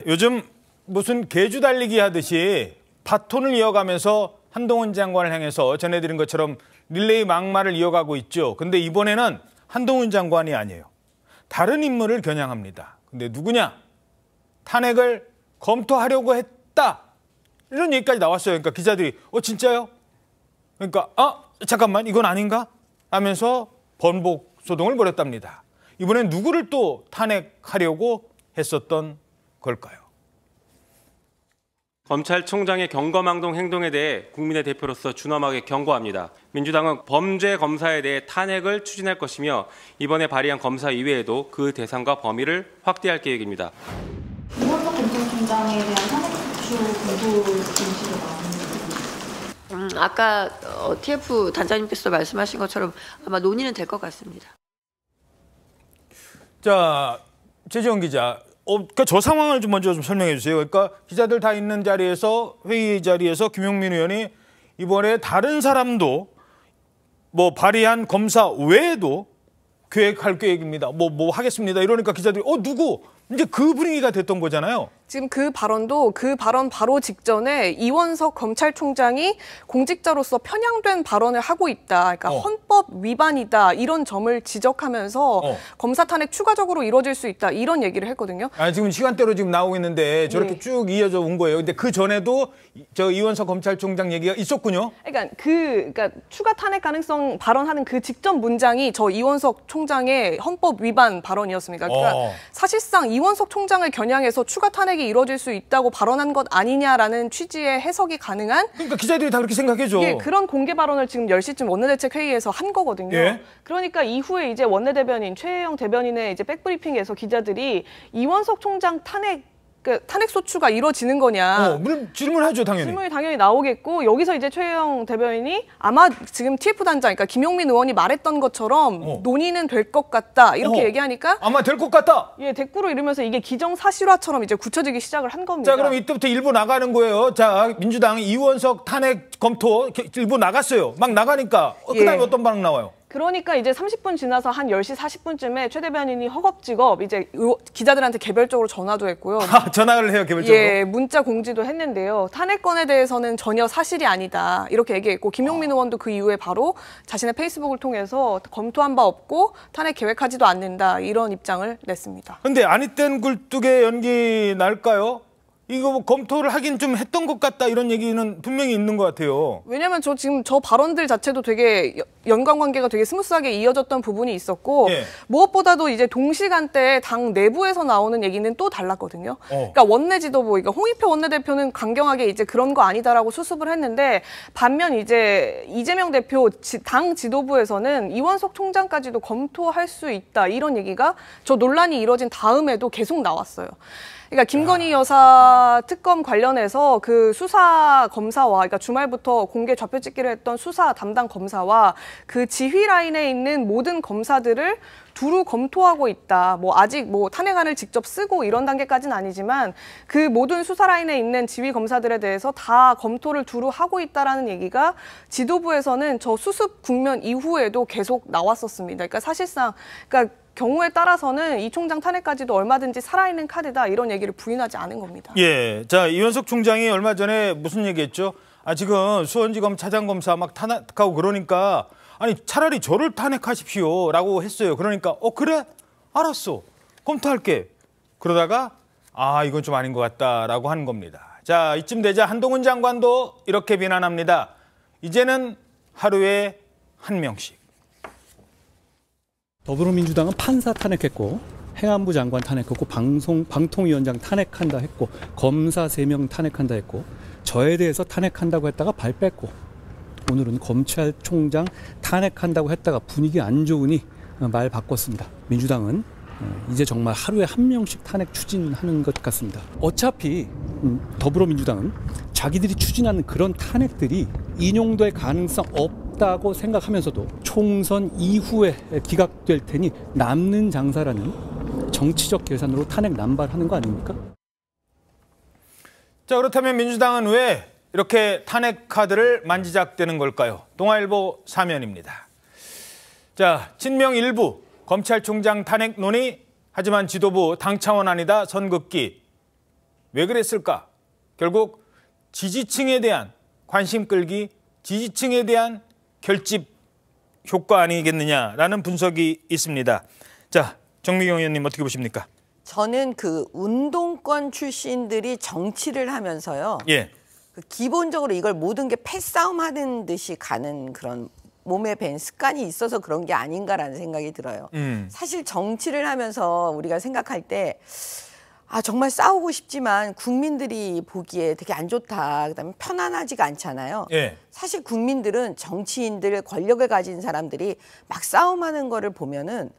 요즘 무슨 개주 달리기 하듯이 바톤을 이어가면서 한동훈 장관을 향해서 전해드린 것처럼 릴레이 막말을 이어가고 있죠. 근데 이번에는 한동훈 장관이 아니에요. 다른 인물을 겨냥합니다. 근데 누구냐? 탄핵을 검토하려고 했다. 이런 얘기까지 나왔어요. 그러니까 기자들이 진짜요? 그러니까 잠깐만 이건 아닌가? 하면서 번복 소동을 벌였답니다. 이번엔 누구를 또 탄핵하려고 했었던 걸까요? 검찰총장의 경거망동 행동에 대해 국민의 대표로서 준엄하게 경고합니다. 민주당은 범죄 검사에 대해 탄핵을 추진할 것이며 이번에 발의한 검사 이외에도 그 대상과 범위를 확대할 계획입니다. 이원석 검찰총장에 대한 탄핵 소추 공고 공시로 나왔습니다. 아까 TF 단장님께서 말씀하신 것처럼 아마 논의는 될 것 같습니다. 자, 최지원 기자. 그러니까 저 상황을 좀 먼저 좀 설명해 주세요. 그러니까 기자들 다 있는 자리에서 회의 자리에서 김용민 의원이 이번에 다른 사람도 뭐 발의한 검사 외에도 계획할 계획입니다. 뭐 하겠습니다. 이러니까 기자들이 누구? 이제 그 분위기가 됐던 거잖아요. 지금 그 발언도 그 발언 바로 직전에 이원석 검찰총장이 공직자로서 편향된 발언을 하고 있다. 그러니까 헌법 위반이다. 이런 점을 지적하면서 검사 탄핵 추가적으로 이루어질 수 있다. 이런 얘기를 했거든요. 지금 시간대로 지금 나오고 있는데 저렇게 쭉 이어져 온 거예요. 근데 그 전에도 저 이원석 검찰총장 얘기가 있었군요. 그러니까 추가 탄핵 가능성 발언하는 그 직전 문장이 저 이원석 총장의 헌법 위반 발언이었습니다. 그러니까 사실상 이원석 총장을 겨냥해서 추가 탄핵이 이루어질 수 있다고 발언한 것 아니냐라는 취지의 해석이 가능한. 그러니까 기자들이 다 그렇게 생각해줘. 예, 그런 공개 발언을 지금 10시쯤 원내대책회의에서 한 거거든요. 예? 그러니까 이후에 이제 원내대변인 최혜영 대변인의 이제 백브리핑에서 기자들이 이원석 총장 탄핵 소추가 이루어지는 거냐. 물론 질문하죠, 당연히. 질문이 당연히 나오겠고 여기서 이제 최혜영 대변인이 아마 지금 TF 단장, 그러니까 김용민 의원이 말했던 것처럼 논의는 될 것 같다 이렇게 얘기하니까 아마 될 것 같다. 예, 대꾸로 이르면서 이게 기정사실화처럼 이제 굳혀지기 시작을 한 겁니다. 자, 그럼 이때부터 일부 나가는 거예요. 자, 민주당 이원석 탄핵 검토 일부 나갔어요. 막 나가니까 그다음에 어떤 반응 나와요? 그러니까 이제 30분 지나서 한 10시 40분쯤에 최 대변인이 허겁지겁 이제 기자들한테 개별적으로 전화도 했고요. 전화를 해요, 개별적으로? 예, 문자 공지도 했는데요. 탄핵건에 대해서는 전혀 사실이 아니다. 이렇게 얘기했고 김용민 의원도 그 이후에 바로 자신의 페이스북을 통해서 검토한 바 없고 탄핵 계획하지도 않는다. 이런 입장을 냈습니다. 근데 아니땐 굴뚝에 연기 날까요? 이거 검토를 하긴 좀 했던 것 같다 이런 얘기는 분명히 있는 것 같아요. 왜냐하면 지금 저 발언들 자체도 되게 연관관계가 되게 스무스하게 이어졌던 부분이 있었고 무엇보다도 이제 동시간대에 당 내부에서 나오는 얘기는 또 달랐거든요. 그러니까 원내 지도부, 그러니까 홍익표 원내대표는 강경하게 이제 그런 거 아니다라고 수습을 했는데 반면 이제 이재명 대표 당 지도부에서는 이원석 총장까지도 검토할 수 있다 이런 얘기가 저 논란이 이뤄진 다음에도 계속 나왔어요. 그러니까 김건희 여사 특검 관련해서 그 수사 검사와, 그러니까 주말부터 공개 좌표 찍기를 했던 수사 담당 검사와 그 지휘 라인에 있는 모든 검사들을 두루 검토하고 있다. 아직 탄핵안을 직접 쓰고 이런 단계까지는 아니지만 그 모든 수사 라인에 있는 지휘 검사들에 대해서 다 검토를 두루 하고 있다라는 얘기가 지도부에서는 저 수습 국면 이후에도 계속 나왔었습니다. 그러니까 사실상 경우에 따라서는 이 총장 탄핵까지도 얼마든지 살아있는 카드다 이런 얘기를 부인하지 않은 겁니다. 예, 자 이원석 총장이 얼마 전에 무슨 얘기했죠? 지금 수원지검 차장검사 막 탄핵하고 그러니까 차라리 저를 탄핵하십시오라고 했어요. 그러니까 그래? 알았어. 검토할게. 그러다가 이건 좀 아닌 것 같다라고 하는 겁니다. 자 이쯤 되자 한동훈 장관도 이렇게 비난합니다. 이제는 하루에 한 명씩. 더불어민주당은 판사 탄핵했고 행안부 장관 탄핵했고 방통위원장 탄핵한다 했고 검사 3명 탄핵한다 했고 저에 대해서 탄핵한다고 했다가 발 뺐고 오늘은 검찰총장 탄핵한다고 했다가 분위기 안 좋으니 말 바꿨습니다. 민주당은 이제 정말 하루에 한 명씩 탄핵 추진하는 것 같습니다. 어차피 더불어민주당은 자기들이 추진하는 그런 탄핵들이 인용될 가능성 없다고 생각하면서도 총선 이후에 기각될 테니 남는 장사라는 정치적 계산으로 탄핵 남발하는 거 아닙니까? 자, 그렇다면 민주당은 왜 이렇게 탄핵 카드를 만지작대는 걸까요? 동아일보 사면입니다. 자, 친명 일부 검찰총장 탄핵 논의, 하지만 지도부 당 차원 아니다 선긋기. 왜 그랬을까? 결국 지지층에 대한 관심 끌기, 지지층에 대한 결집 효과 아니겠느냐라는 분석이 있습니다. 자, 정미경 의원님 어떻게 보십니까? 저는 그 운동권 출신들이 정치를 하면서요. 예. 그 기본적으로 이걸 모든 게 패싸움 하는 듯이 가는 그런 몸에 밴 습관이 있어서 그런 게 아닌가라는 생각이 들어요. 사실 정치를 하면서 우리가 생각할 때 정말 싸우고 싶지만 국민들이 보기에 되게 안 좋다. 그다음에 편안하지가 않잖아요. 예. 사실 국민들은 정치인들, 권력을 가진 사람들이 막 싸움하는 거를 보면은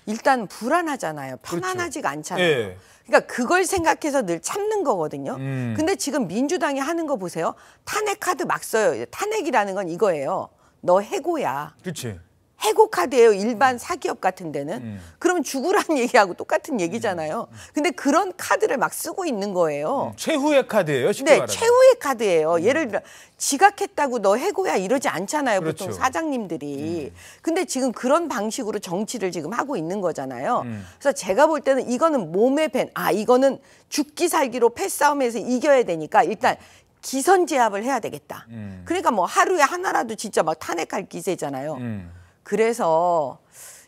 일단 불안하잖아요. 편안하지가 않잖아요. 예. 그러니까 그걸 생각해서 늘 참는 거거든요. 근데 지금 민주당이 하는 거 보세요. 탄핵 카드 막 써요. 탄핵이라는 건 이거예요. 너 해고야. 그렇지. 해고 카드예요. 일반 사기업 같은 데는. 그러면 죽으라는 얘기하고 똑같은 얘기잖아요. 근데 그런 카드를 막 쓰고 있는 거예요. 최후의 카드예요, 쉽게 네, 말하면. 최후의 카드예요. 예를 들어 지각했다고 너 해고야 이러지 않잖아요. 그렇죠. 보통 사장님들이. 근데 지금 그런 방식으로 정치를 지금 하고 있는 거잖아요. 그래서 제가 볼 때는 이거는 몸에 밴, 이거는 죽기 살기로 패싸움에서 이겨야 되니까 일단 기선제압을 해야 되겠다. 그러니까 뭐 하루에 하나라도 진짜 막 탄핵할 기세잖아요. 그래서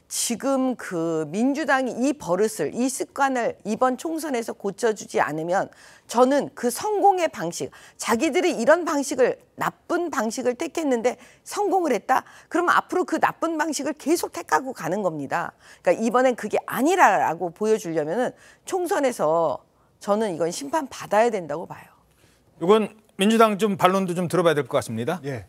지금 그 민주당이 이 버릇을, 이 습관을 이번 총선에서 고쳐주지 않으면 저는 그 성공의 방식, 자기들이 이런 방식을, 나쁜 방식을 택했는데 성공을 했다? 그러면 앞으로 그 나쁜 방식을 계속 택하고 가는 겁니다. 그러니까 이번엔 그게 아니라고 보여주려면은 총선에서 저는 이건 심판 받아야 된다고 봐요. 이건 민주당 좀 반론도 좀 들어봐야 될 것 같습니다. 예,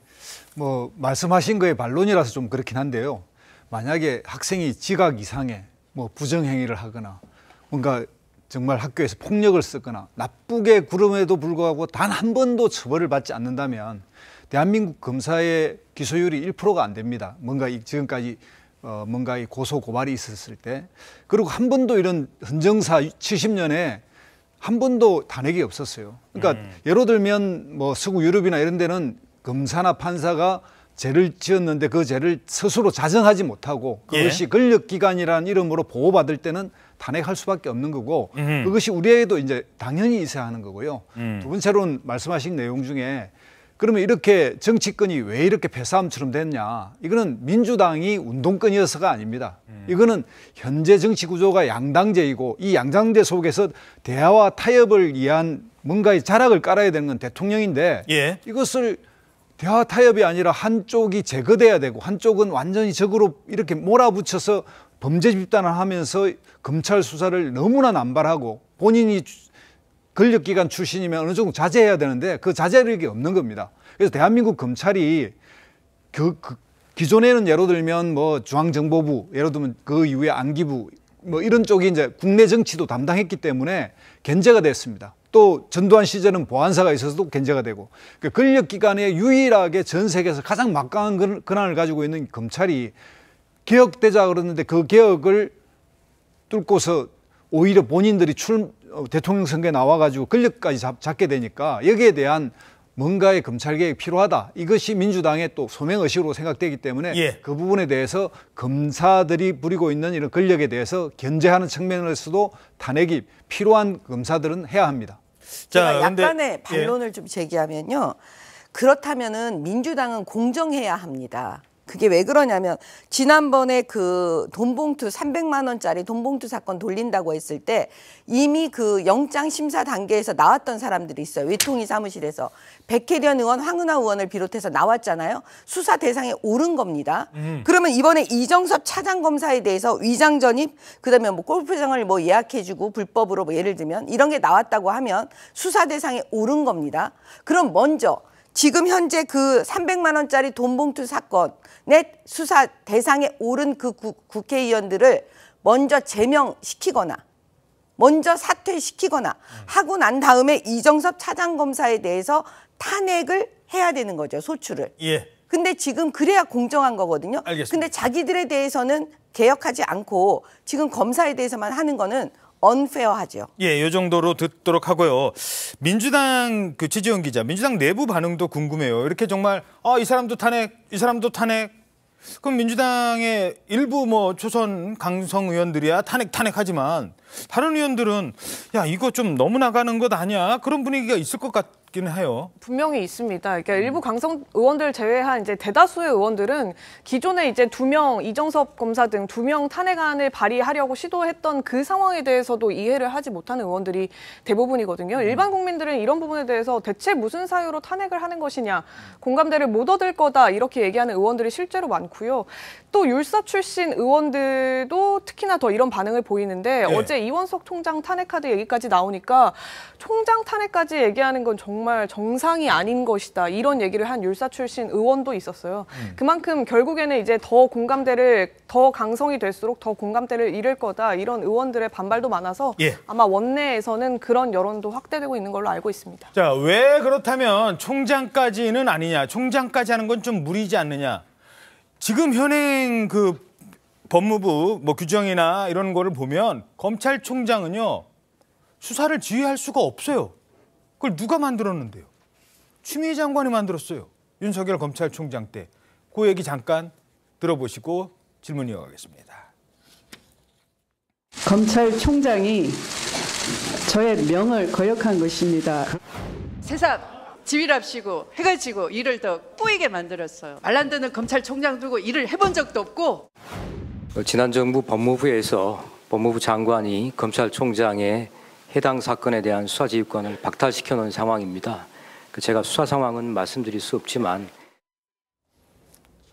뭐 말씀하신 거에 반론이라서 좀 그렇긴 한데요. 만약에 학생이 지각 이상의 뭐 부정행위를 하거나 뭔가 정말 학교에서 폭력을 쓰거나 나쁘게 구름에도 불구하고 단 한 번도 처벌을 받지 않는다면 대한민국 검사의 기소율이 1%가 안 됩니다. 뭔가 지금까지 뭔가 고소 고발이 있었을 때. 그리고 한 번도 이런 헌정사 70년에 한 번도 탄핵이 없었어요. 그러니까 예를 들면 뭐 서구 유럽이나 이런 데는 검사나 판사가 죄를 지었는데 그 죄를 스스로 자정하지 못하고 그것이 권력기관이라는 이름으로 보호받을 때는 탄핵할 수밖에 없는 거고 그것이 우리에게도 이제 당연히 있어야 하는 거고요. 두 번째로는 말씀하신 내용 중에 그러면 이렇게 정치권이 왜 이렇게 패싸움처럼 됐냐. 이거는 민주당이 운동권이어서가 아닙니다. 이거는 현재 정치 구조가 양당제이고 이 양당제 속에서 대화와 타협을 위한 뭔가의 자락을 깔아야 되는 건 대통령인데 이것을 대화 타협이 아니라 한쪽이 제거돼야 되고 한쪽은 완전히 적으로 이렇게 몰아붙여서 범죄 집단을 하면서 검찰 수사를 너무나 남발하고 본인이 권력기관 출신이면 어느 정도 자제해야 되는데 그 자제력이 없는 겁니다. 그래서 대한민국 검찰이 기존에는 예를 들면 뭐 중앙정보부, 예를 들면 그 이후에 안기부 뭐 이런 쪽이 이제 국내 정치도 담당했기 때문에 견제가 됐습니다. 또 전두환 시절은 보안사가 있어서도 견제가 되고 권력기관에 유일하게 전 세계에서 가장 막강한 권한을 가지고 있는 검찰이 개혁되자 그러는데 그 개혁을 뚫고서 오히려 본인들이 대통령 선거에 나와가지고 권력까지 잡게 되니까 여기에 대한 뭔가의 검찰 개혁이 필요하다. 이것이 민주당의 또 소명의식으로 생각되기 때문에 그 부분에 대해서 검사들이 부리고 있는 이런 권력에 대해서 견제하는 측면에서도 탄핵이 필요한 검사들은 해야 합니다. 제가 약간의 반론을 좀 제기하면요. 그렇다면은 민주당은 공정해야 합니다. 그게 왜 그러냐면 지난번에 그 돈봉투 300만 원짜리 돈봉투 사건 돌린다고 했을 때 이미 그 영장 심사 단계에서 나왔던 사람들이 있어요. 외통위 사무실에서 백혜련 의원, 황운하 의원을 비롯해서 나왔잖아요. 수사 대상에 오른 겁니다. 그러면 이번에 이정섭 차장검사에 대해서 위장 전입, 그다음에 뭐 골프장을 뭐 예약해주고 불법으로 뭐 예를 들면 이런 게 나왔다고 하면 수사 대상에 오른 겁니다. 그럼 먼저 지금 현재 그 300만 원짜리 돈봉투 사건의 수사 대상에 오른 그 국회의원들을 먼저 제명시키거나 먼저 사퇴시키거나 하고 난 다음에 이정섭 차장검사에 대해서 탄핵을 해야 되는 거죠. 소추를. 근데 지금 그래야 공정한 거거든요. 알겠습니다. 근데 자기들에 대해서는 개혁하지 않고 지금 검사에 대해서만 하는 거는 언페어하죠. 이 정도로 듣도록 하고요. 민주당 그 최지원 기자, 민주당 내부 반응도 궁금해요. 이렇게 정말 이 사람도 탄핵, 이 사람도 탄핵. 그럼 민주당의 일부 뭐 초선 강성 의원들이야 탄핵하지만 다른 의원들은 야 이거 좀 너무 나가는 것 아니야? 그런 분위기가 있을 것 같기는 해요. 분명히 있습니다. 그러니까 일부 강성 의원들 제외한 이제 대다수의 의원들은 기존에 이제 2명 이정섭 검사 등 2명 탄핵안을 발의하려고 시도했던 그 상황에 대해서도 이해를 하지 못하는 의원들이 대부분이거든요. 일반 국민들은 이런 부분에 대해서 대체 무슨 사유로 탄핵을 하는 것이냐, 공감대를 못 얻을 거다 이렇게 얘기하는 의원들이 실제로 많고요. 또 율사 출신 의원들도 특히나 더 이런 반응을 보이는데 어제 이원석 총장 탄핵카드 얘기까지 나오니까 총장 탄핵까지 얘기하는 건 정말 정상이 아닌 것이다. 이런 얘기를 한 율사 출신 의원도 있었어요. 그만큼 결국에는 이제 더 공감대를 더 강성이 될수록 더 공감대를 잃을 거다. 이런 의원들의 반발도 많아서 아마 원내에서는 그런 여론도 확대되고 있는 걸로 알고 있습니다. 자, 왜 그렇다면 총장까지는 아니냐. 총장까지 하는 건 좀 무리지 않느냐. 지금 현행 그 법무부 뭐 규정이나 이런 거를 보면 검찰총장은요. 수사를 지휘할 수가 없어요. 그걸 누가 만들었는데요? 추미애 장관이 만들었어요. 윤석열 검찰총장 때. 그 얘기 잠깐 들어보시고 질문 이어가겠습니다. 검찰총장이 저의 명을 거역한 것입니다. 세상 지휘랍시고 해가지고 일을 더 꼬이게 만들었어요. 말 안 되는 검찰총장 두고 일을 해본 적도 없고. 지난 정부 법무부에서 법무부 장관이 검찰총장의 해당 사건에 대한 수사지휘권을 박탈시켜 놓은 상황입니다. 제가 수사 상황은 말씀드릴 수 없지만.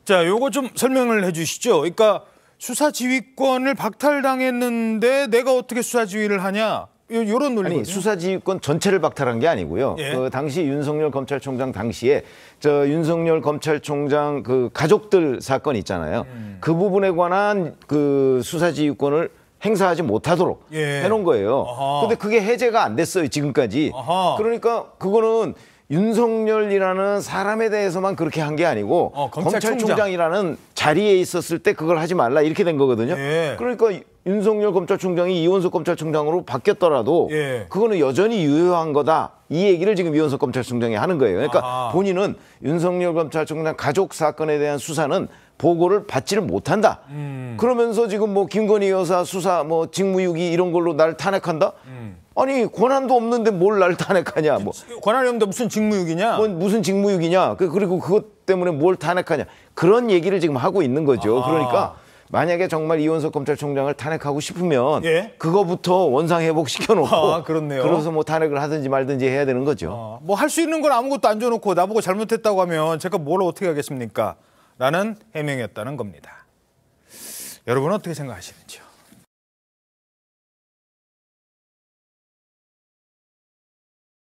자, 요거 좀 설명을 해 주시죠. 그러니까 수사지휘권을 박탈당했는데 내가 어떻게 수사지휘를 하냐. 요런 논리거든요. 아니, 수사지휘권 전체를 박탈한 게 아니고요. 그 당시 윤석열 검찰총장 당시에 윤석열 검찰총장 그 가족들 사건 있잖아요. 그 부분에 관한 그 수사지휘권을 행사하지 못하도록 해놓은 거예요. 근데 그게 해제가 안 됐어요, 지금까지. 그러니까 그거는 윤석열이라는 사람에 대해서만 그렇게 한 게 아니고 검찰총장이라는 자리에 있었을 때 그걸 하지 말라 이렇게 된 거거든요. 그러니까 윤석열 검찰총장이 이원석 검찰총장으로 바뀌었더라도 그거는 여전히 유효한 거다. 이 얘기를 지금 이원석 검찰총장이 하는 거예요. 그러니까 본인은 윤석열 검찰총장 가족 사건에 대한 수사는 보고를 받지를 못한다. 그러면서 지금 뭐 김건희 여사 수사 뭐 직무유기 이런 걸로 날 탄핵한다? 아니 권한도 없는데 뭘 날 탄핵하냐? 뭐 권한이 없는데 무슨 직무유기냐? 무슨 직무유기냐? 그리고 그것 때문에 뭘 탄핵하냐? 그런 얘기를 지금 하고 있는 거죠. 그러니까 만약에 정말 이원석 검찰총장을 탄핵하고 싶으면 그거부터 원상회복 시켜놓고 그렇네요. 그래서 뭐 탄핵을 하든지 말든지 해야 되는 거죠. 뭐 할 수 있는 걸 아무것도 안 줘놓고 나보고 잘못했다고 하면 제가 뭘 어떻게 하겠습니까? 라는 해명이었다는 겁니다. 여러분은 어떻게 생각하시는지요?